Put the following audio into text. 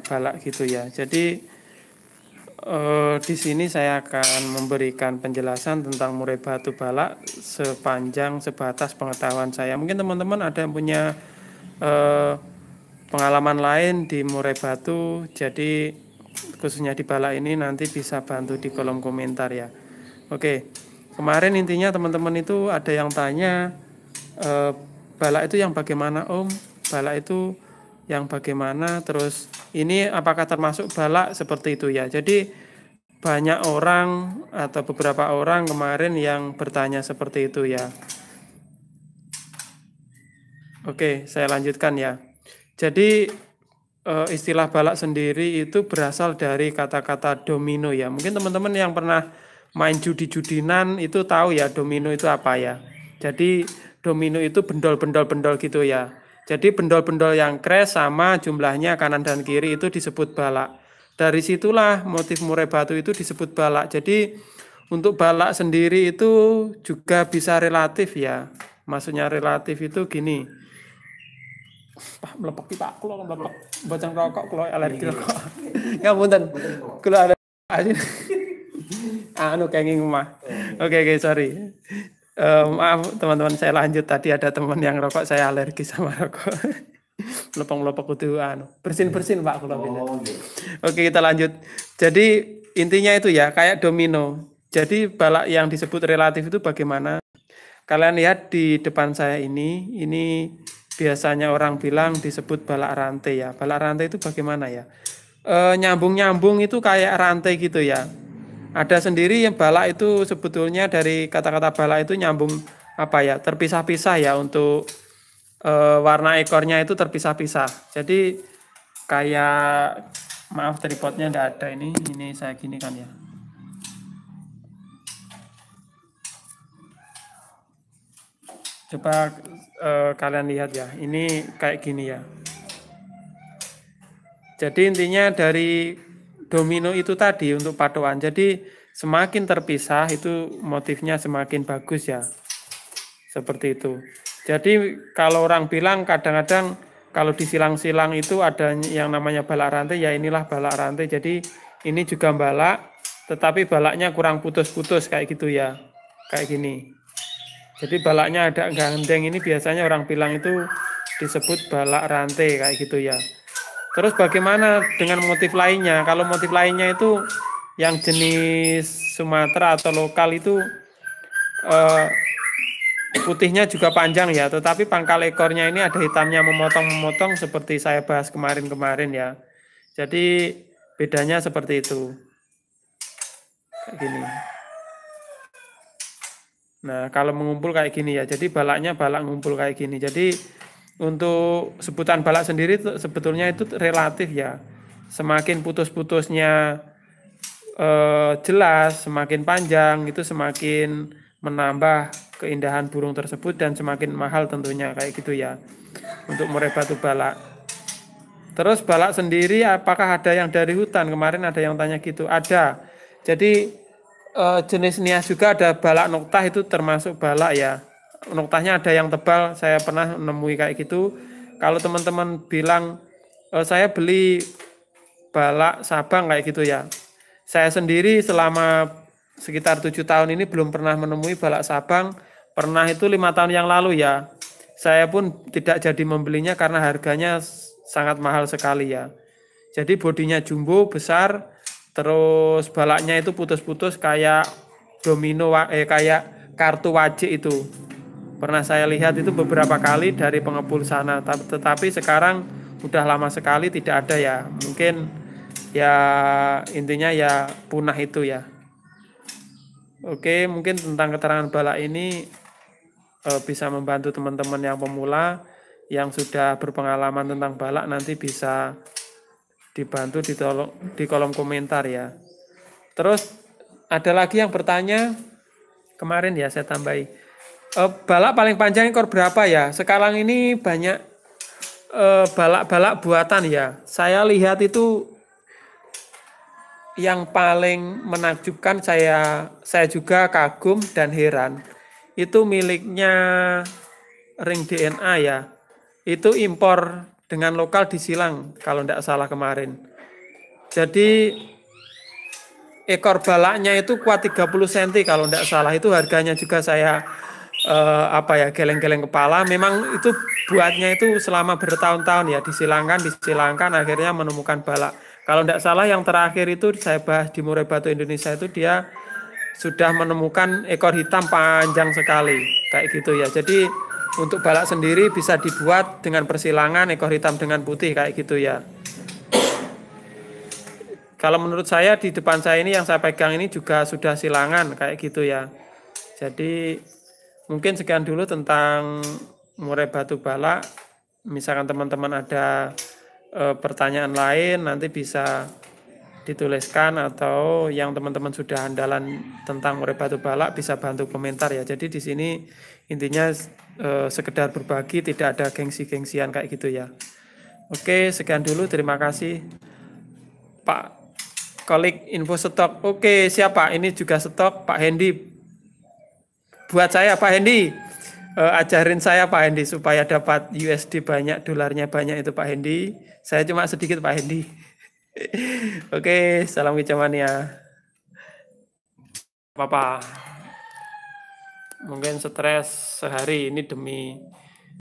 balak gitu ya. Jadi di sini saya akan memberikan penjelasan tentang murai batu balak sepanjang sebatas pengetahuan saya. Mungkin teman-teman ada yang punya pengalaman lain di murai batu, jadi khususnya di balak ini nanti bisa bantu di kolom komentar ya. Oke, kemarin intinya teman-teman itu ada yang tanya balak itu yang bagaimana Om? Balak itu yang bagaimana? Terus ini apakah termasuk balak seperti itu ya? Jadi banyak orang atau beberapa orang kemarin yang bertanya seperti itu ya. Oke, saya lanjutkan ya. Jadi istilah balak sendiri itu berasal dari kata-kata domino ya. Mungkin teman-teman yang pernah main judi-judinan itu tahu ya domino itu apa ya. Jadi domino itu bendol-bendol-bendol gitu ya. Jadi bendol-bendol yang crash sama jumlahnya kanan dan kiri itu disebut balak. Dari situlah motif murai batu itu disebut balak. Jadi untuk balak sendiri itu juga bisa relatif ya. Maksudnya relatif itu gini. Pak melepek Pak, kulo melepek bocang rokok, kulo alergi rokok. Ngapunten. Kulo ada aja. Anu kenging mah. Oke, sorry. Maaf teman-teman, saya lanjut. Tadi ada teman yang rokok, saya alergi sama rokok. Melepek-melepek kudu anu. Bersin-bersin Pak kulo. Oke, kita lanjut. Jadi intinya itu ya, kayak domino. Jadi balak yang disebut relatif itu bagaimana? Kalian lihat di depan saya ini biasanya orang bilang disebut balak rantai ya. Balak rantai itu bagaimana ya? Nyambung-nyambung itu kayak rantai gitu ya. Ada sendiri yang balak itu sebetulnya dari kata-kata balak itu nyambung apa ya? Terpisah-pisah ya untuk warna ekornya itu terpisah-pisah. Jadi kayak maaf tripodnya enggak ada ini saya gini kan ya. Coba kalian lihat ya, ini kayak gini ya. Jadi intinya dari domino itu tadi untuk patokan. Jadi semakin terpisah itu motifnya semakin bagus ya. Seperti itu. Jadi kalau orang bilang kadang-kadang kalau disilang-silang itu ada yang namanya balak rantai, ya inilah balak rantai. Jadi ini juga balak, tetapi balaknya kurang putus-putus kayak gitu ya. Kayak gini. Jadi balaknya ada gandeng, ini biasanya orang bilang itu disebut balak rantai kayak gitu ya. Terus bagaimana dengan motif lainnya? Kalau motif lainnya itu yang jenis Sumatera atau lokal itu putihnya juga panjang ya, tetapi pangkal ekornya ini ada hitamnya memotong-memotong seperti saya bahas kemarin-kemarin ya. Jadi bedanya seperti itu. Kayak gini. Nah, kalau mengumpul kayak gini ya, jadi balaknya balak ngumpul kayak gini. Jadi untuk sebutan balak sendiri sebetulnya itu relatif ya. Semakin putus-putusnya jelas, semakin panjang itu semakin menambah keindahan burung tersebut dan semakin mahal tentunya kayak gitu ya. Untuk murai batu balak. Terus balak sendiri apakah ada yang dari hutan? Kemarin ada yang tanya gitu. Ada. Jadi jenis nias juga ada balak noktah itu termasuk balak ya. Noktahnya ada yang tebal, saya pernah menemui kayak gitu. Kalau teman-teman bilang saya beli balak Sabang kayak gitu ya. Saya sendiri selama sekitar 7 tahun ini belum pernah menemui balak Sabang. Pernah itu 5 tahun yang lalu ya. Saya pun tidak jadi membelinya karena harganya sangat mahal sekali ya. Jadi bodinya jumbo besar. Terus balaknya itu putus-putus kayak domino, kayak kartu wajik itu. Pernah saya lihat itu beberapa kali dari pengepul sana. Tetapi sekarang udah lama sekali tidak ada ya. Mungkin ya intinya ya punah itu ya. Oke, mungkin tentang keterangan balak ini bisa membantu teman-teman yang pemula yang sudah berpengalaman tentang balak nanti bisa dibantu di kolom komentar ya. Terus ada lagi yang bertanya kemarin ya saya tambahi balak paling panjang ekor berapa ya? Sekarang ini banyak balak-balak buatan ya. Saya lihat itu yang paling menakjubkan saya juga kagum dan heran. Itu miliknya Ring DNA ya. Itu impor dengan lokal di Silang kalau tidak salah kemarin. Jadi ekor balaknya itu kuat 30 cm kalau tidak salah. Itu harganya juga saya geleng-geleng kepala. Memang itu buatnya itu selama bertahun-tahun ya, disilangkan akhirnya menemukan balak. Kalau tidak salah yang terakhir itu saya bahas di Murai Batu Indonesia itu dia sudah menemukan ekor hitam panjang sekali kayak gitu ya. Jadi untuk balak sendiri bisa dibuat dengan persilangan ekor hitam dengan putih kayak gitu ya. Kalau menurut saya di depan saya ini yang saya pegang ini juga sudah silangan kayak gitu ya. Jadi mungkin sekian dulu tentang murai batu balak. Misalkan teman-teman ada pertanyaan lain nanti bisa dituliskan, atau yang teman-teman sudah andalan tentang murai batu balak bisa bantu komentar ya. Jadi di sini intinya sekedar berbagi, tidak ada gengsi-gengsian kayak gitu ya. Oke, sekian dulu, terima kasih Pak Kolik info stok. Oke, siapa? Ini juga stok Pak Hendy. Buat saya Pak Hendy. Ajarin saya Pak Hendy supaya dapat USD banyak, dolarnya banyak itu Pak Hendy. Saya cuma sedikit Pak Hendy. Oke, salam kecamania. Apa-apa. Mungkin stres sehari ini demi